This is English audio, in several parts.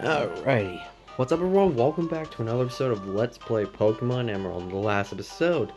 Alrighty. What's up, everyone? Welcome back to another episode of Let's Play Pokemon Emerald. In the last episode,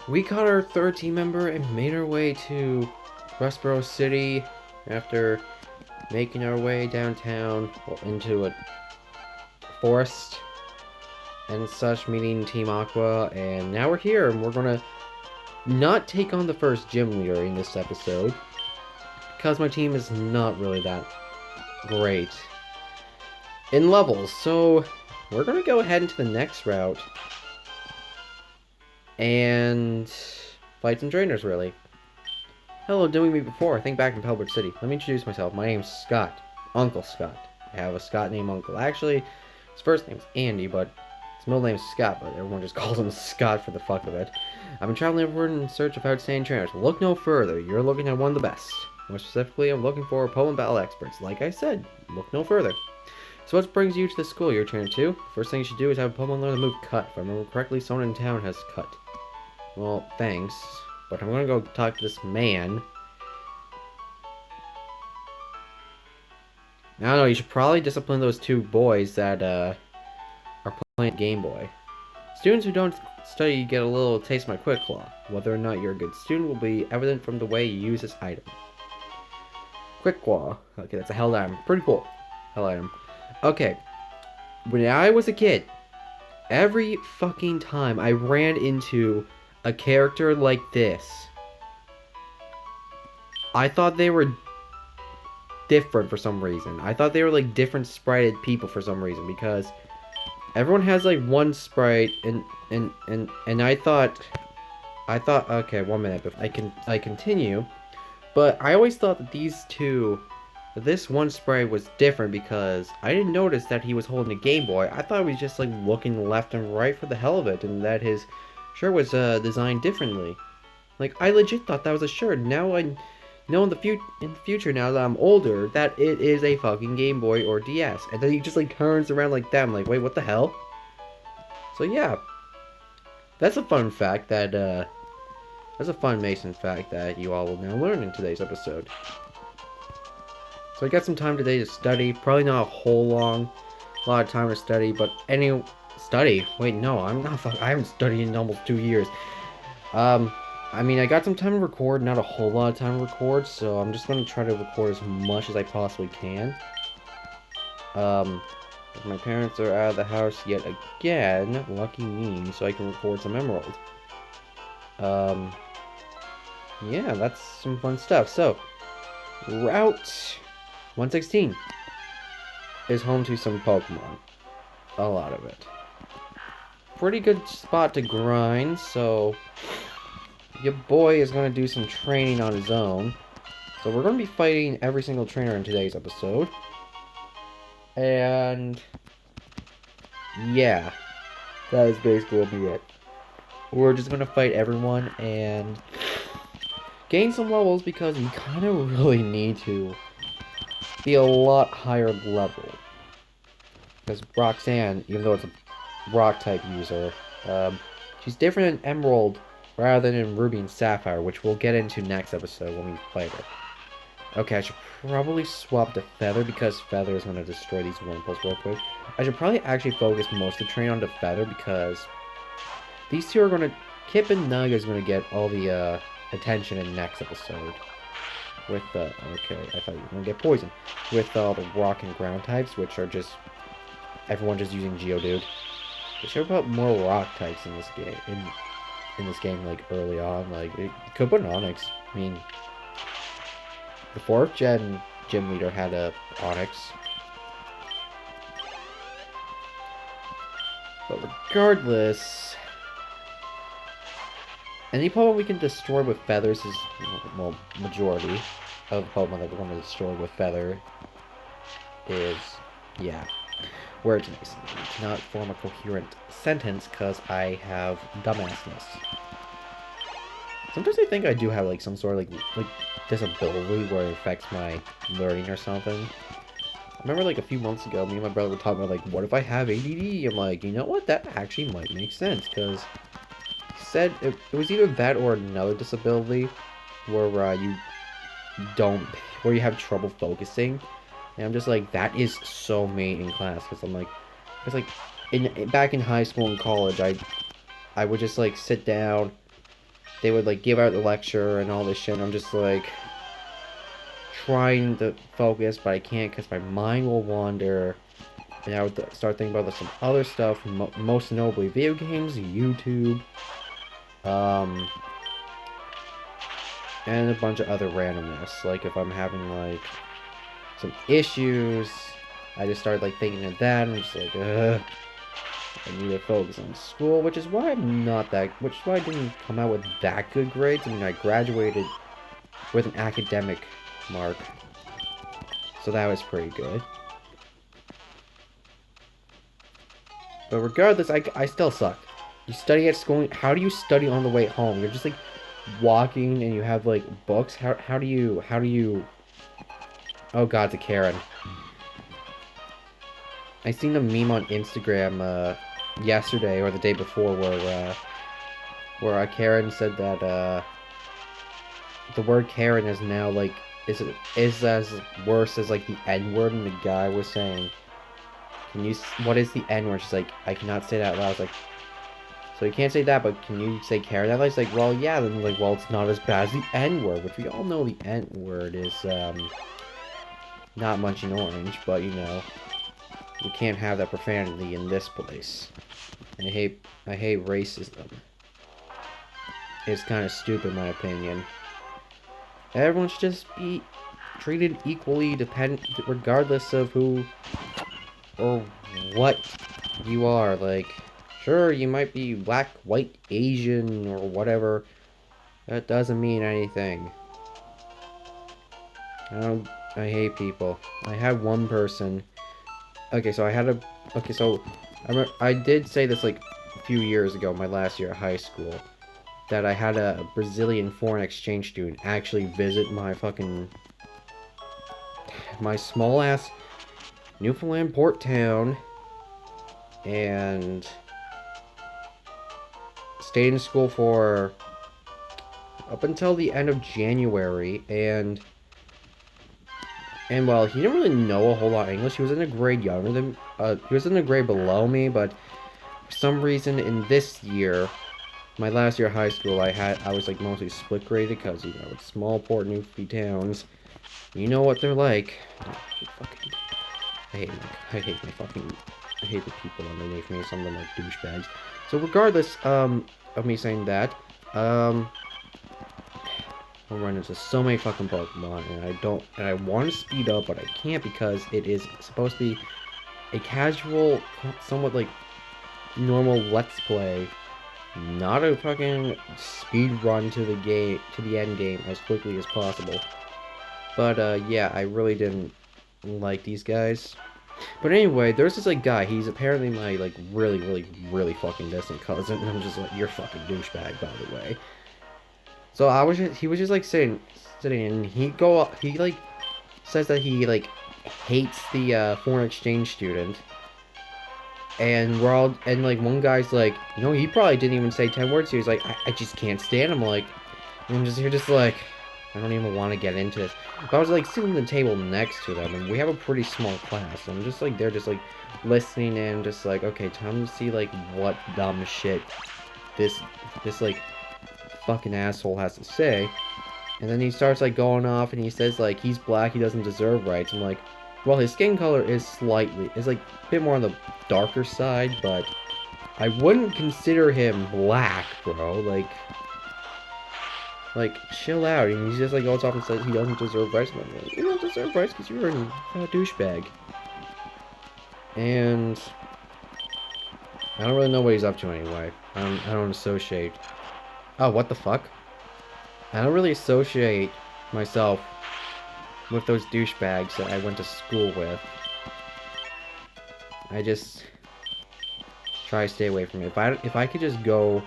we caught our third team member and made our way to Westboro City after making our way downtown, into a forest and such, meeting Team Aqua, and now we're here, and we're gonna not take on the first gym leader in this episode, because my team is not really that great in levels, so we're gonna go ahead into the next route and fight some trainers, really. Hello, doing me before. I think back in Pelbert City. Let me introduce myself. My name's Scott. Uncle Scott. I have a Scott named Uncle. Actually, his first name's Andy, but his middle name's Scott, but everyone just calls him Scott for the fuck of it. I've been traveling everywhere in search of outstanding trainers. Look no further. You're looking at one of the best. More specifically, I'm looking for Pokemon battle experts. Like I said, look no further. So what brings you to the school you're trainer to? First thing you should do is have a Pokemon learn the move Cut. If I remember correctly, someone in town has Cut. Well, thanks. But I'm gonna go talk to this man. I don't know, you should probably discipline those two boys that are playing Game Boy. Students who don't study get a little taste of my Quick Claw. Whether or not you're a good student will be evident from the way you use this item. Quick Claw. Okay, that's a held item. Pretty cool. Held item. Okay, when I was a kid, every fucking time I ran into a character like this, I thought they were different for some reason. I thought they were like different sprited people for some reason, because everyone has like one sprite, and I thought okay, 1 minute before I continue, but I always thought that this one sprite was different because I didn't notice that he was holding a Game Boy. I thought he was just like looking left and right for the hell of it, and that his shirt was designed differently. Like, I legit thought that was a shirt. Now I know in the future, now that I'm older, that it is a fucking Game Boy or DS. And then he just like turns around like that. I'm like, wait, what the hell? So yeah, that's a fun fact that that's a fun Mason fact that you all will now learn in today's episode. So I got some time today to study. Probably not a whole lot of time to study, but study? Wait, no, I haven't studied in almost 2 years. I mean, I got some time to record, not a whole lot of time to record, so I'm just gonna try to record as much as I possibly can. If my parents are out of the house yet again, lucky me, so I can record some Emerald. Yeah, that's some fun stuff. So, Route 116 is home to some Pokemon. A lot of it. Pretty good spot to grind, so your boy is going to do some training on his own. So we're going to be fighting every single trainer in today's episode. And yeah, that is basically what will be it. We're just going to fight everyone and gain some levels, because we kind of really need to be a lot higher level. Because Roxanne, even though it's a rock type user, she's different in Emerald rather than in Ruby and Sapphire, which we'll get into next episode when we fight her. Okay, I should probably swap to Feather, because Feather is going to destroy these Wurmples real quick. I should probably actually focus most of the train onto Feather, because these two are going to... Kip and Nug is going to get all the attention in next episode. With the... Okay, I thought you were going to get Poison. With all the rock and ground types, which are just... Everyone just using Geodude. They should have put more rock types in this game. In this game, like, early on. Like, it could put an Onix. I mean, the 4th gen gym leader had a Onix. But regardless, any Pokemon we can destroy with feathers is, well, majority of Pokemon that we're going to destroy with Feather is, yeah. Words Mason. I cannot form a coherent sentence because I have dumbassness. Sometimes I think I do have like some sort of like disability where it affects my learning or something. I remember like a few months ago, me and my brother were talking about like, what if I have ADD? I'm like, you know what? That actually might make sense, because he said it was either that or another disability where you have trouble focusing. And I'm just like, that is so me in class. Because I'm like, it's like, back in high school and college, I would just like sit down. They would like give out the lecture and all this shit. And I'm just like trying to focus, but I can't because my mind will wander. And I would start thinking about some other stuff, most notably video games, YouTube, um, and a bunch of other randomness. Like if I'm having like some issues, I just start like thinking of that, and I'm just like, ugh. I need to focus on school, which is why which is why I didn't come out with that good grades. I mean, I graduated with an academic mark, so that was pretty good. But regardless, I still suck. You study at school. How do you study on the way home? You're just like walking and you have like books. How do you? Oh God, it's a Karen. I seen a meme on Instagram yesterday or the day before where a Karen said that the word Karen is now like is as worse as like the N word, and the guy was saying, what is the N word? She's like, I cannot say that loud. I was like, so you can't say that, but can you say Karen? That was like, well, yeah. Then like, well, it's not as bad as the N word, which we all know the N word is not much in orange, but you know, you can't have that profanity in this place. I hate racism. It's kind of stupid in my opinion. Everyone should just be treated equally, regardless of who or what you are. Like, sure, you might be black, white, Asian, or whatever. That doesn't mean anything. I hate people. I had one person. Okay, so I did say this like a few years ago, my last year at high school, that I had a Brazilian foreign exchange student actually visit my small ass Newfoundland port town and stayed in school for up until the end of January, and well, he didn't really know a whole lot of English. He was in a grade younger than he was in a grade below me, but for some reason in this year, my last year of high school, I was like mostly split graded because, you know, it's small port Newfie towns. You know what they're like. I hate the people underneath me. Some of them like douchebags. So regardless of me saying that, I'll run into so many fucking Pokemon, and I want to speed up, but I can't because it is supposed to be a casual, somewhat like normal Let's Play, not a fucking speed run to the end game as quickly as possible. But yeah, I really didn't like these guys. But anyway, there's this like guy. He's apparently my like really fucking distant cousin, and I'm just like, you're fucking douchebag, by the way. So he was just like sitting, and he like says that he like hates the foreign exchange student, and like one guy's like, you know, he probably didn't even say 10 words. He was like, I just can't stand him. Like, and you're just like, I don't even want to get into this. But I was like sitting at the table next to them, and we have a pretty small class. And I'm just like, they're just like listening and just like, okay, time to see like what dumb shit this like fucking asshole has to say. And then he starts like going off and he says like he's black, he doesn't deserve rights. I'm like, well, his skin color is like a bit more on the darker side, but I wouldn't consider him black, bro. Like chill out. And he just like goes off and says he doesn't deserve rights. I'm like, you don't deserve rights because you're a douchebag. And I don't really know what he's up to anyway. I don't associate. Oh, what the fuck? I don't really associate myself with those douchebags that I went to school with. I just try to stay away from it. If I could just go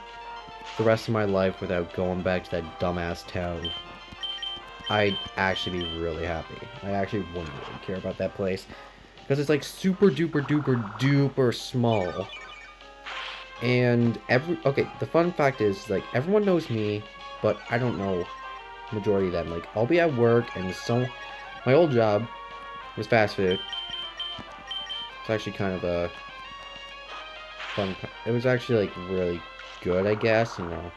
the rest of my life without going back to that dumbass town, I'd actually be really happy. I actually wouldn't really care about that place. Because it's like super duper small. And the fun fact is, like, everyone knows me, but I don't know majority of them. Like, I'll be at work, and my old job, It was fast food. It's actually kind of a fun. It was actually like really good, I guess. You know,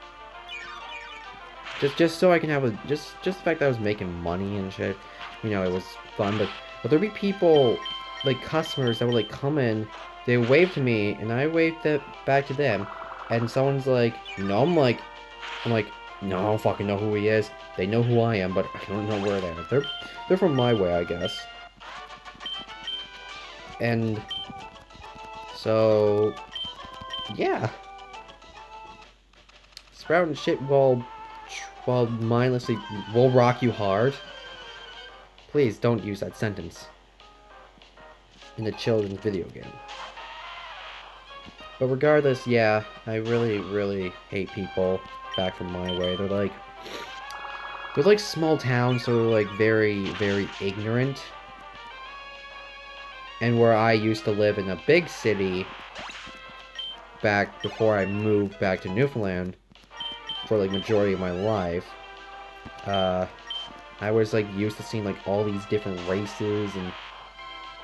just so I can have a just the fact that I was making money and shit. You know, it was fun. But there'd be people like customers that would like come in. They wave to me, and I wave that back to them. And someone's like, no, I'm like, no, I don't fucking know who he is. They know who I am, but I don't know where they are. They're from my way, I guess. And so, yeah, sprouting shit while mindlessly will rock you hard. Please don't use that sentence in a children's video game. But regardless, yeah, I really, really hate people back from my way. They're like small towns, so they're like very, very ignorant. And where I used to live in a big city back before I moved back to Newfoundland for like majority of my life, I was like used to seeing like all these different races and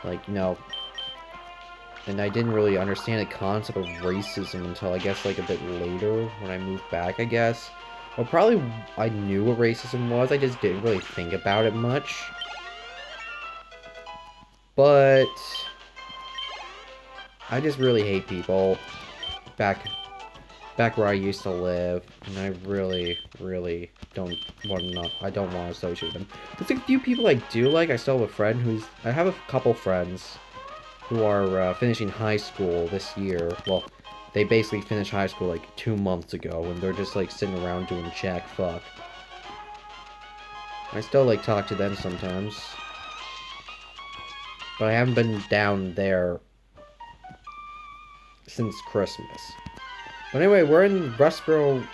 like, you know, and I didn't really understand the concept of racism until I guess like a bit later when I moved back, I guess. Well, probably I knew what racism was, I just didn't really think about it much. But I just really hate people back where I used to live, and I really, really don't want to associate with them. There's a few people I do like. I still have a friend I have a couple friends who are finishing high school this year. Well, they basically finished high school like 2 months ago, and they're just like sitting around doing jack fuck. I still like talk to them sometimes, but I haven't been down there since Christmas. But anyway, we're in Rustboro.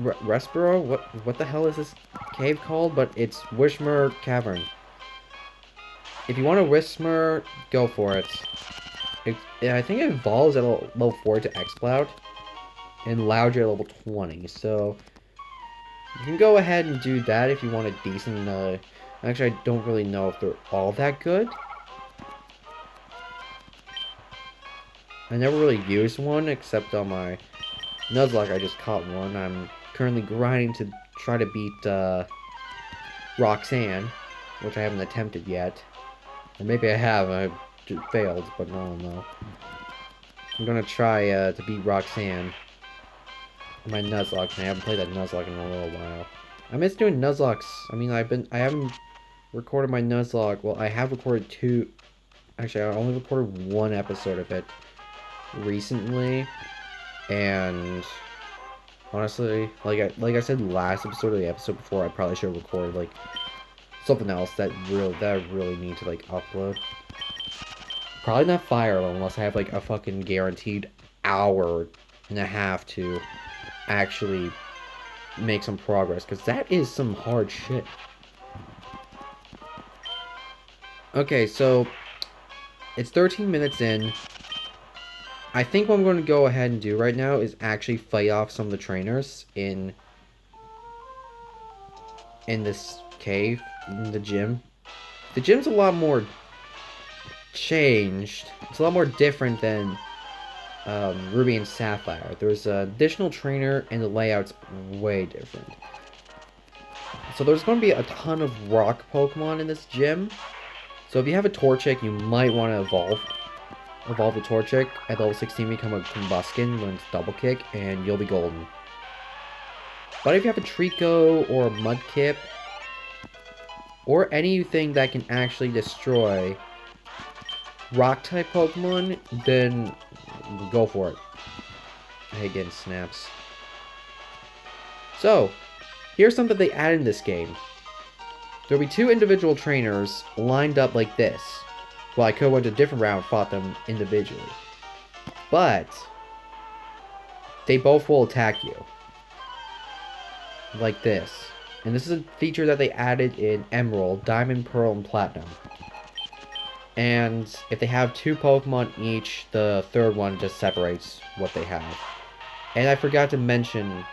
Rustboro? What the hell is this cave called? But it's Wishmer Cavern. If you want a Wishmer, go for it. I think it evolves at level 4 to X-Cloud, and Loudry at level 20. So you can go ahead and do that if you want a decent. Actually, I don't really know if they're all that good. I never really used one, except on my Nuzlocke. I just caught one. I'm currently grinding to try to beat Roxanne, which I haven't attempted yet. Or maybe I have, I failed, but no. I'm gonna try to beat Roxanne on my Nuzlocke, and I haven't played that Nuzlocke in a little while. I miss doing Nuzlocks. I mean, I haven't recorded my Nuzlocke. Well, I have recorded 2. Actually, I only recorded 1 episode of it recently, and honestly, like I said last episode or the episode before, I probably should have recorded like something else that I really need to like upload. Probably not Fire Emblem unless I have like a fucking guaranteed hour and a half to actually make some progress, because that is some hard shit. Okay, so it's 13 minutes in. I think what I'm going to go ahead and do right now is actually fight off some of the trainers in this cave, in the gym. The gym's a lot more changed. It's a lot more different than Ruby and Sapphire. There's an additional trainer, and the layout's way different. So there's going to be a ton of rock Pokemon in this gym. So if you have a Torchic, you might want to evolve the Torchic at level 16, become a Combuskin, learn Double Kick, and you'll be golden. But if you have a Trico or a Mudkip, or anything that can actually destroy Rock-type Pokemon, then go for it. I hate getting snaps. So, here's something they added in this game. There'll be 2 individual trainers lined up like this. Well, I could have went a different route and fought them individually. But they both will attack you. Like this. And this is a feature that they added in Emerald, Diamond, Pearl, and Platinum. And if they have 2 Pokemon each, the third one just separates what they have. And I forgot to mention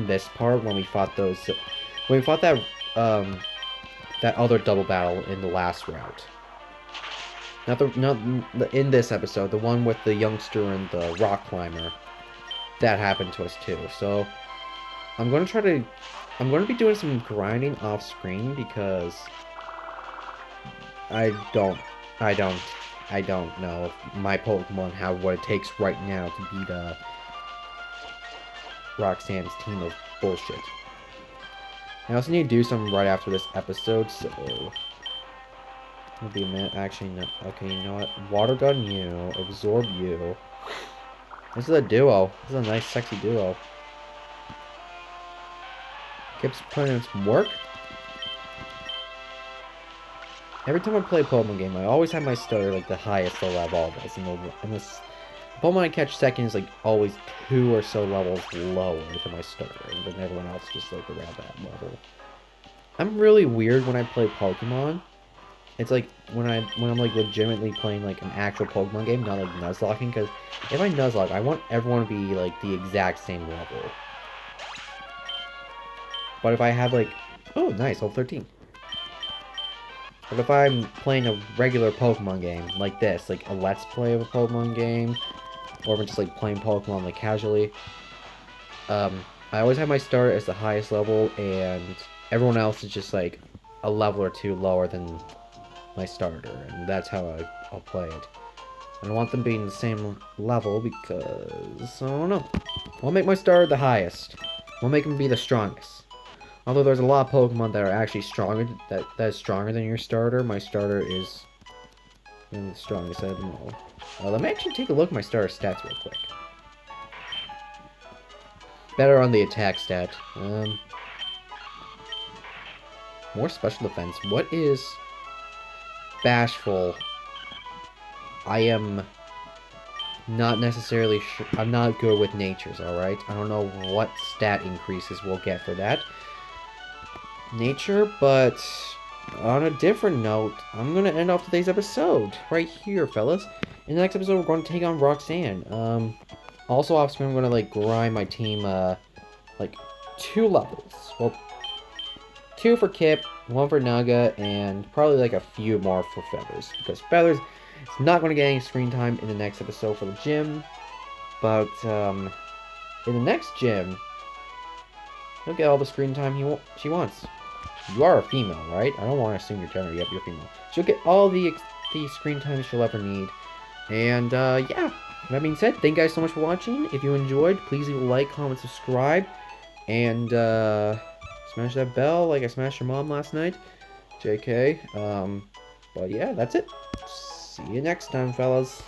this part when we fought that that other double battle in the last route. Not in this episode, the one with the youngster and the rock climber. That happened to us too. So I'm gonna try to. I'm gonna be doing some grinding off screen because I don't. I don't. I don't know if my Pokemon have what it takes right now to beat Roxanne's team of bullshit. I also need to do something right after this episode, so it'll be a minute. Actually, no. Okay, you know what? Water Gun you, Absorb you. This is a duo. This is a nice, sexy duo. Keeps putting in some work. Every time I play a Pokemon game, I always have my starter like the highest level I've always. And this Pokemon I catch second is like always 2 or so levels lower than my starter, and then everyone else just like around that level. I'm really weird when I play Pokemon. It's like when I'm like legitimately playing like an actual Pokemon game, not like Nuzlocking, because if I Nuzlocke, I want everyone to be like the exact same level. But if I have like, oh nice, level 13. But if I'm playing a regular Pokemon game like this, like a Let's Play of a Pokemon game, or if I'm just like playing Pokemon like casually, I always have my starter as the highest level, and everyone else is just like a level or 2 lower than my starter, and that's how I'll play it. I don't want them being the same level because, I don't know. I'll make my starter the highest. I'll make him be the strongest. Although there's a lot of Pokemon that are actually stronger, that is stronger than your starter, my starter is the strongest out of them all. Let me actually take a look at my starter stats real quick. Better on the attack stat. More special defense. What is Bashful? I am not necessarily sure. I'm not good with natures, alright? I don't know what stat increases we'll get for that. Nature, but on a different note, I'm going to end off today's episode right here, fellas. In the next episode, we're going to take on Roxanne. Also off screen, I'm going to, like, grind my team, like, 2 levels. Well, 2 for Kip, 1 for Naga, and probably, like, a few more for Feathers. Because Feathers is not going to get any screen time in the next episode for the gym. But, in the next gym, he'll get all the screen time she wants. You are a female, right? I don't want to assume your gender. Yep, you're female. She'll get all the screen time she'll ever need. And, yeah. That being said, thank you guys so much for watching. If you enjoyed, please leave a like, comment, subscribe. And, smash that bell like I smashed your mom last night. JK. But yeah, that's it. See you next time, fellas.